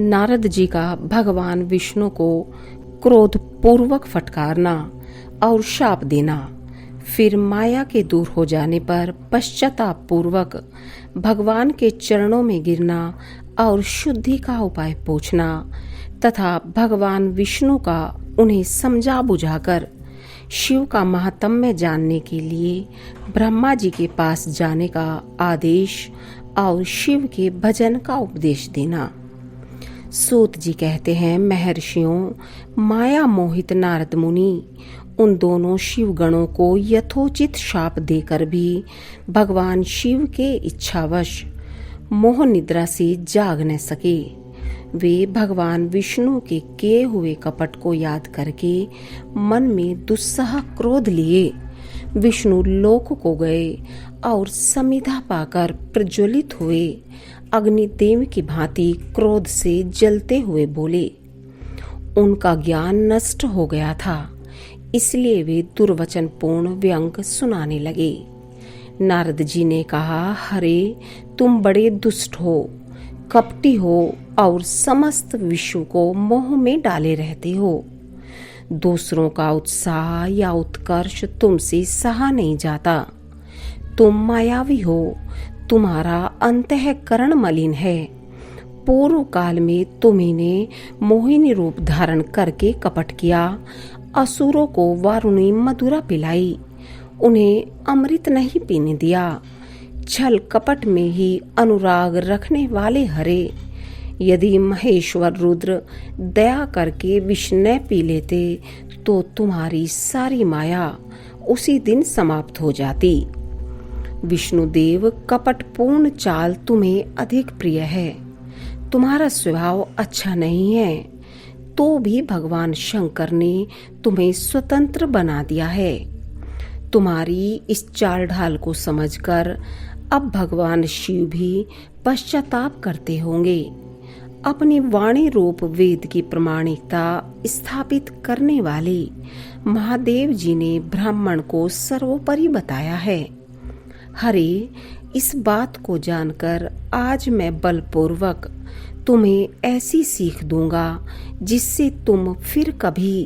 नारद जी का भगवान विष्णु को क्रोध पूर्वक फटकारना और शाप देना, फिर माया के दूर हो जाने पर पश्चाताप पूर्वक भगवान के चरणों में गिरना और शुद्धि का उपाय पूछना तथा भगवान विष्णु का उन्हें समझा बुझाकर शिव का महात्म्य जानने के लिए ब्रह्मा जी के पास जाने का आदेश और शिव के भजन का उपदेश देना। सूत जी कहते हैं, महर्षियों, माया मोहित नारद मुनि उन दोनों शिव गणों को यथोचित शाप देकर भी भगवान शिव के इच्छावश मोह निद्रा से जाग न सके। वे भगवान विष्णु के किए हुए कपट को याद करके मन में दुस्सह क्रोध लिए विष्णु लोक को गए और समिधा पाकर प्रज्वलित हुए अग्निदेव की भांति क्रोध से जलते हुए बोले। उनका ज्ञान नष्ट हो गया था, इसलिए वे दुर्वचनपूर्ण व्यंग सुनाने लगे। नारद जी ने कहा, हरे, तुम बड़े दुष्ट हो, कपटी हो और समस्त विश्व को मोह में डाले रहते हो। दूसरों का उत्साह या उत्कर्ष तुमसे सहा नहीं जाता। तुम मायावी हो, तुम्हारा अंतःकरण मलिन है। पूर्व काल में तुम्हें मोहिनी रूप धारण करके कपट किया, असुरों को वारुणी मधुरा पिलाई, उन्हें अमृत नहीं पीने दिया। छल कपट में ही अनुराग रखने वाले हरे, यदि महेश्वर रुद्र दया करके विष न पी लेते तो तुम्हारी सारी माया उसी दिन समाप्त हो जाती। विष्णुदेव, कपटपूर्ण चाल तुम्हें अधिक प्रिय है। तुम्हारा स्वभाव अच्छा नहीं है, तो भी भगवान शंकर ने तुम्हें स्वतंत्र बना दिया है। तुम्हारी इस चाल ढाल को समझकर अब भगवान शिव भी पश्चाताप करते होंगे। अपनी वाणी रूप वेद की प्रामाणिकता स्थापित करने वाले महादेव जी ने ब्राह्मण को सर्वोपरि बताया है। हरे, इस बात को जानकर आज मैं बलपूर्वक तुम्हें ऐसी सीख दूंगा जिससे तुम फिर कभी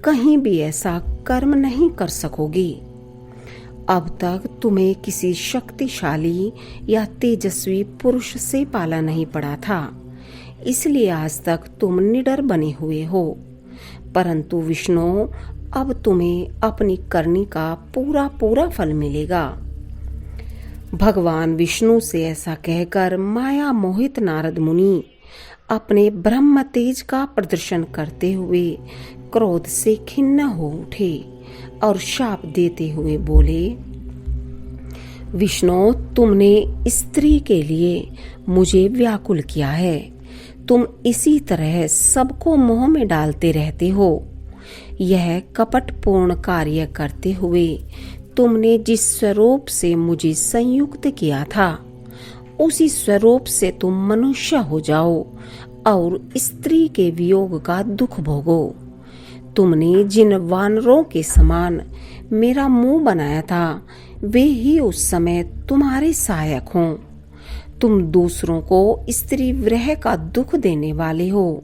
कहीं भी ऐसा कर्म नहीं कर सकोगे। अब तक तुम्हें किसी शक्तिशाली या तेजस्वी पुरुष से पाला नहीं पड़ा था, इसलिए आज तक तुम निडर बने हुए हो। परंतु विष्णु, अब तुम्हें अपनी करनी का पूरा पूरा फल मिलेगा। भगवान विष्णु से ऐसा कहकर माया मोहित नारद मुनि अपने ब्रह्म तेज का प्रदर्शन करते हुए क्रोध से खिन्न हो उठे और शाप देते हुए बोले, विष्णु, तुमने स्त्री के लिए मुझे व्याकुल किया है। तुम इसी तरह सबको मोह में डालते रहते हो। यह कपटपूर्ण कार्य करते हुए तुमने जिस स्वरूप से मुझे संयुक्त किया था, उसी स्वरूप से तुम मनुष्य हो जाओ और स्त्री के वियोग का दुख भोगो। तुमने जिन वानरों के समान मेरा मुंह बनाया था, वे ही उस समय तुम्हारे सहायक हों। तुम दूसरों को स्त्री विरह का दुख देने वाले हो,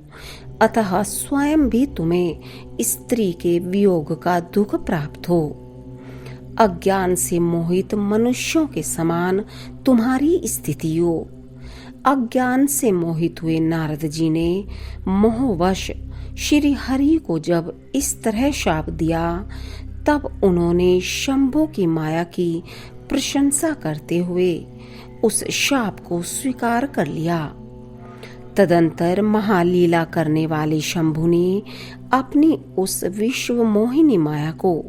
अतः स्वयं भी तुम्हें स्त्री के वियोग का दुख प्राप्त हो। अज्ञान से मोहित मनुष्यों के समान तुम्हारी स्थिति हो। अज्ञान से मोहित हुए नारद जी ने मोहवश श्री हरि को जब इस तरह शाप दिया, तब उन्होंने शंभु की माया की प्रशंसा करते हुए उस शाप को स्वीकार कर लिया। तदंतर महालीला करने वाले शंभु ने अपनी उस विश्व मोहिनी माया को,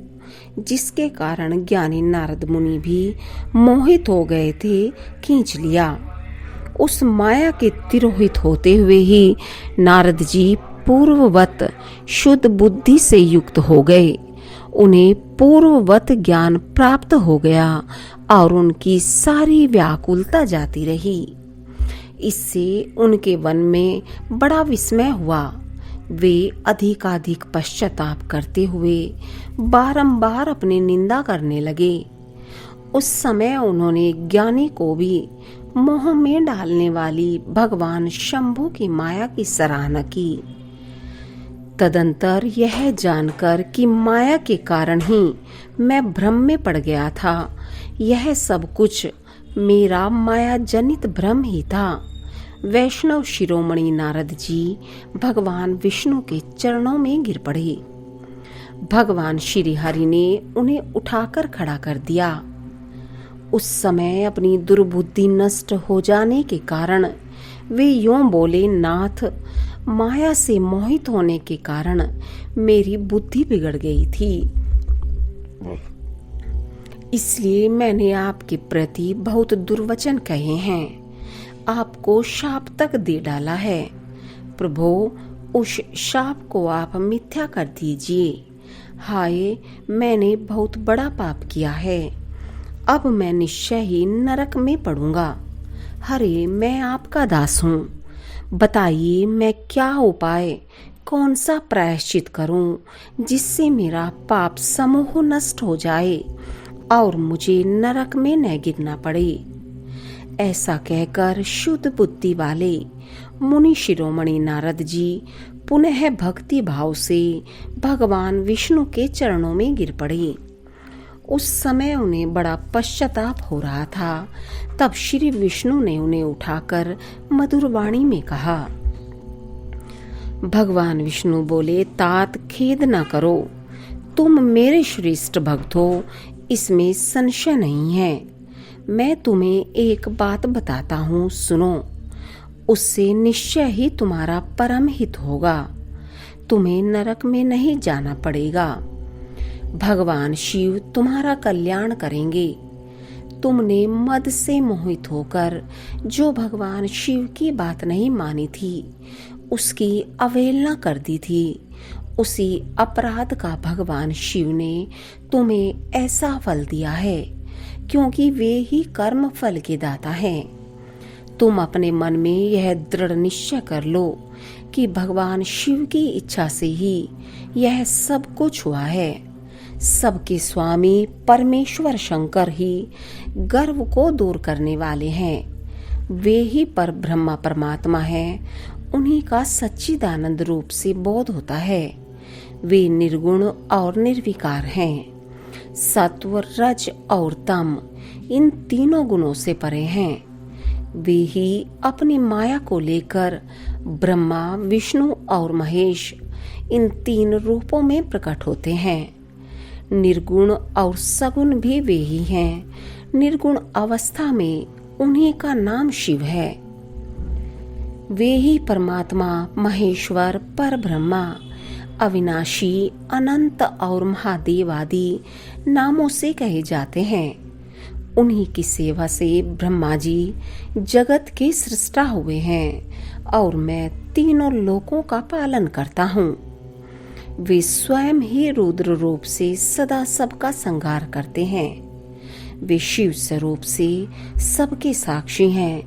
जिसके कारण ज्ञानी नारद मुनि भी मोहित हो गए थे, खींच लिया। उस माया के तिरोहित होते हुए ही नारद जी पूर्ववत शुद्ध बुद्धि से युक्त हो गए। उन्हें पूर्ववत ज्ञान प्राप्त हो गया और उनकी सारी व्याकुलता जाती रही। इससे उनके मन में बड़ा विस्मय हुआ। वे अधिकाधिक पश्चाताप करते हुए बारंबार अपनी निंदा करने लगे। उस समय उन्होंने ज्ञानी को भी मोह में डालने वाली भगवान शंभु की माया की सराहना की। तदंतर यह जानकर कि माया के कारण ही मैं भ्रम में पड़ गया था, यह सब कुछ मेरा माया जनित भ्रम ही था, वैष्णव शिरोमणि नारद जी भगवान विष्णु के चरणों में गिर पड़े। भगवान श्री हरि ने उन्हें उठाकर खड़ा कर दिया। उस समय अपनी दुर्बुद्धि नष्ट हो जाने के कारण वे यूं बोले, नाथ, माया से मोहित होने के कारण मेरी बुद्धि बिगड़ गई थी, इसलिए मैंने आपके प्रति बहुत दुर्वचन कहे हैं, आपको शाप तक दे डाला है। प्रभु, उस शाप को आप मिथ्या कर दीजिए। हाय, मैंने बहुत बड़ा पाप किया है, अब मैं निश्चय ही नरक में पड़ूंगा। हरे, मैं आपका दास हूँ, बताइए मैं क्या उपाय, कौन सा प्रायश्चित करूं जिससे मेरा पाप समूह नष्ट हो जाए और मुझे नरक में न गिरना पड़े। ऐसा कहकर शुद्ध बुद्धि वाले मुनि शिरोमणि नारद जी पुनः भक्ति भाव से भगवान विष्णु के चरणों में गिर पड़े। उस समय उन्हें बड़ा पश्चाताप हो रहा था। तब श्री विष्णु ने उन्हें उठाकर मधुर वाणी में कहा। भगवान विष्णु बोले, तात, खेद न करो, तुम मेरे श्रेष्ठ भक्त हो, इसमें संशय नहीं है। मैं तुम्हें एक बात बताता हूँ, सुनो, उससे निश्चय ही तुम्हारा परम हित होगा, तुम्हें नरक में नहीं जाना पड़ेगा। भगवान शिव तुम्हारा कल्याण करेंगे। तुमने मद से मोहित होकर जो भगवान शिव की बात नहीं मानी थी, उसकी अवहेलना कर दी थी, उसी अपराध का भगवान शिव ने तुम्हें ऐसा फल दिया है, क्योंकि वे ही कर्म फल के दाता हैं। तुम अपने मन में यह दृढ़ निश्चय कर लो कि भगवान शिव की इच्छा से ही यह सब कुछ हुआ है। सबके स्वामी परमेश्वर शंकर ही गर्व को दूर करने वाले हैं। वे ही पर ब्रह्मा परमात्मा हैं, उन्हीं का सच्चिदानंद रूप से बोध होता है। वे निर्गुण और निर्विकार हैं। सत्व, रज और तम इन तीनों गुणों से परे हैं। वे ही अपनी माया को लेकर ब्रह्मा, विष्णु और महेश इन तीन रूपों में प्रकट होते हैं। निर्गुण और सगुण भी वे ही हैं। निर्गुण अवस्था में उन्हीं का नाम शिव है। वे ही परमात्मा, महेश्वर, परब्रह्मा, अविनाशी, अनंत और महादेव आदि नामों से कहे जाते हैं। उन्हीं की सेवा से ब्रह्मा जी जगत के सृष्टा हुए हैं और मैं तीनों लोकों का पालन करता हूँ। वे स्वयं ही रुद्र रूप से सदा सबका संहार करते हैं। वे शिव स्वरूप से सबके साक्षी हैं,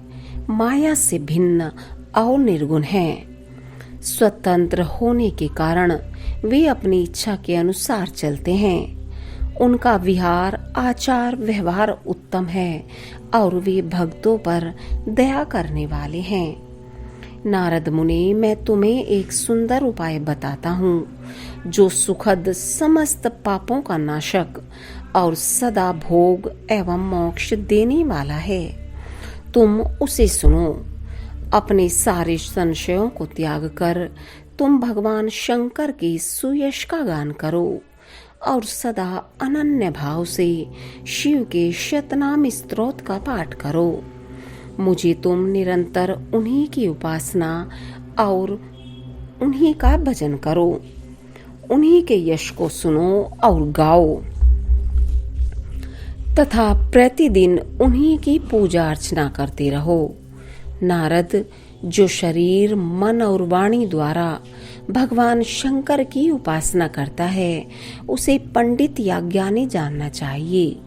माया से भिन्न और निर्गुण हैं। स्वतंत्र होने के कारण वे अपनी इच्छा के अनुसार चलते हैं। उनका विहार, आचार, व्यवहार उत्तम है और वे भक्तों पर दया करने वाले हैं। नारद मुनि, मैं तुम्हें एक सुंदर उपाय बताता हूँ, जो सुखद, समस्त पापों का नाशक और सदा भोग एवं मोक्ष देने वाला है। तुम उसे सुनो। अपने सारे संशयों को त्याग कर तुम भगवान शंकर के सुयश का गान करो और सदा अनन्य भाव से शिव के शतनाम स्तोत्र का पाठ करो। मुझे तुम निरंतर उन्हीं की उपासना और उन्हीं का भजन करो। उन्हीं के यश को सुनो और गाओ तथा प्रतिदिन उन्हीं की पूजा अर्चना करते रहो। नारद, जो शरीर, मन और वाणी द्वारा भगवान शंकर की उपासना करता है, उसे पंडित या ज्ञानी जानना चाहिए।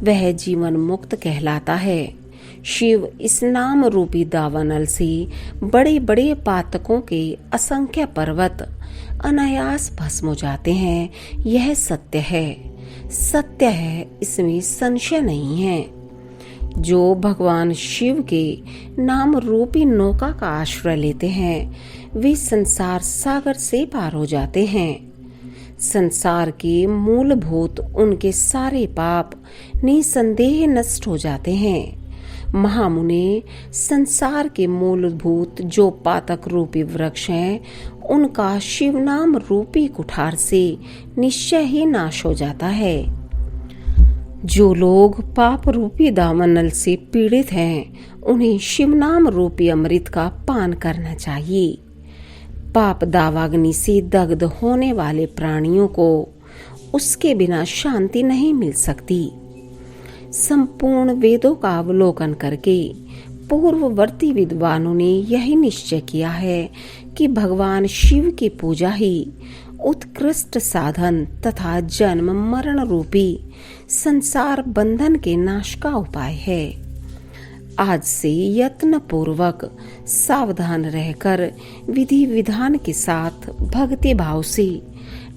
वह जीवन मुक्त कहलाता है। शिव इस नाम रूपी दावानल से बड़े बड़े पातकों के असंख्य पर्वत अनायास भस्म हो जाते हैं। यह सत्य है, सत्य है, इसमें संशय नहीं है। जो भगवान शिव के नाम रूपी नौका का आश्रय लेते हैं, वे संसार सागर से पार हो जाते हैं। संसार के मूलभूत उनके सारे पाप निसंदेह नष्ट हो जाते हैं। महामुने, संसार के मूलभूत जो पातक रूपी वृक्ष हैं, उनका शिव नाम रूपी कुठार से निश्चय ही नाश हो जाता है। जो लोग पाप रूपी दावानल से पीड़ित हैं, उन्हें शिव नाम रूपी अमृत का पान करना चाहिए। पाप दावाग्नि से दग्ध होने वाले प्राणियों को उसके बिना शांति नहीं मिल सकती। संपूर्ण वेदों का अवलोकन करके पूर्ववर्ती विद्वानों ने यही निश्चय किया है कि भगवान शिव की पूजा ही उत्कृष्ट साधन तथा जन्म मरण रूपी संसार बंधन के नाश का उपाय है। आज से यत्न पूर्वक सावधान रहकर विधि विधान के साथ भक्ति भाव से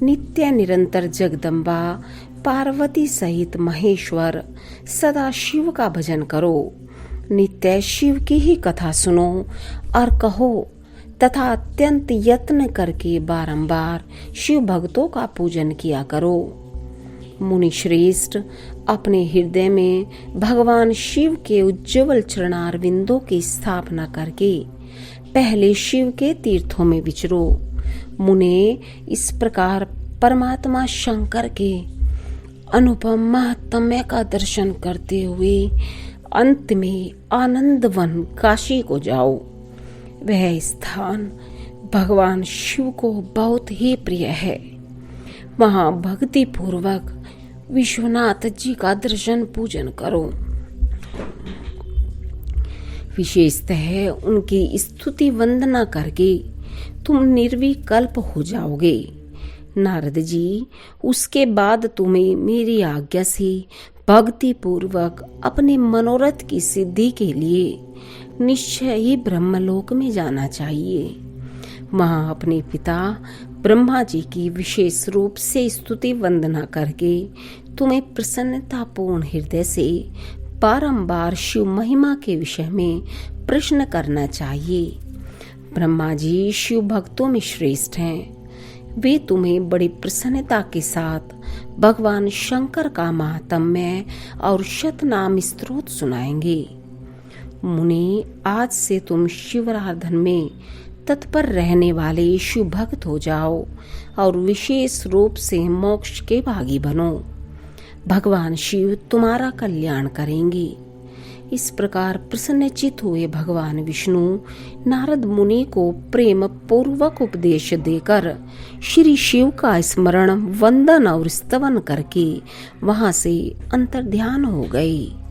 नित्य निरंतर जगदम्बा पार्वती सहित महेश्वर सदा शिव का भजन करो। नित्य शिव की ही कथा सुनो और कहो तथा अत्यंत यत्न करके बारंबार शिव भक्तों का पूजन किया करो। मुनि श्रेष्ठ, अपने हृदय में भगवान शिव के उज्ज्वल चरणारविंदों की स्थापना करके पहले शिव के तीर्थों में विचरो। मुने, इस प्रकार परमात्मा शंकर के अनुपम महात्म्य का दर्शन करते हुए अंत में आनंदवन काशी को जाओ। वह स्थान भगवान शिव को बहुत ही प्रिय है। वहां भक्ति पूर्वक विश्वनाथ जी का दर्शन पूजन करो। विशेषतः उनकी स्तुति वंदना करके तुम निर्विकल्प हो जाओगे। नारद जी, उसके बाद तुम्हें मेरी आज्ञा से भक्ति पूर्वक अपने मनोरथ की सिद्धि के लिए निश्चय ही ब्रह्मलोक में जाना चाहिए। वहां अपने पिता ब्रह्मा जी की विशेष रूप से स्तुति वंदना करके तुम्हें प्रसन्नतापूर्ण हृदय से बारंबार शिव महिमा के विषय में प्रश्न करना चाहिए। ब्रह्मा जी शिव भक्तों में श्रेष्ठ हैं। वे तुम्हें बड़ी प्रसन्नता के साथ भगवान शंकर का महात्म्य और शतनाम स्तोत्र सुनाएंगे। मुनि, आज से तुम शिवाराधन में तत्पर रहने वाले शिव भक्त हो जाओ और विशेष रूप से मोक्ष के भागी बनो। भगवान शिव तुम्हारा कल्याण करेंगे। इस प्रकार प्रसन्नचित हुए भगवान विष्णु नारद मुनि को प्रेम पूर्वक उपदेश देकर श्री शिव का स्मरण वंदन और स्तवन करके वहां से अंतर्ध्यान हो गए।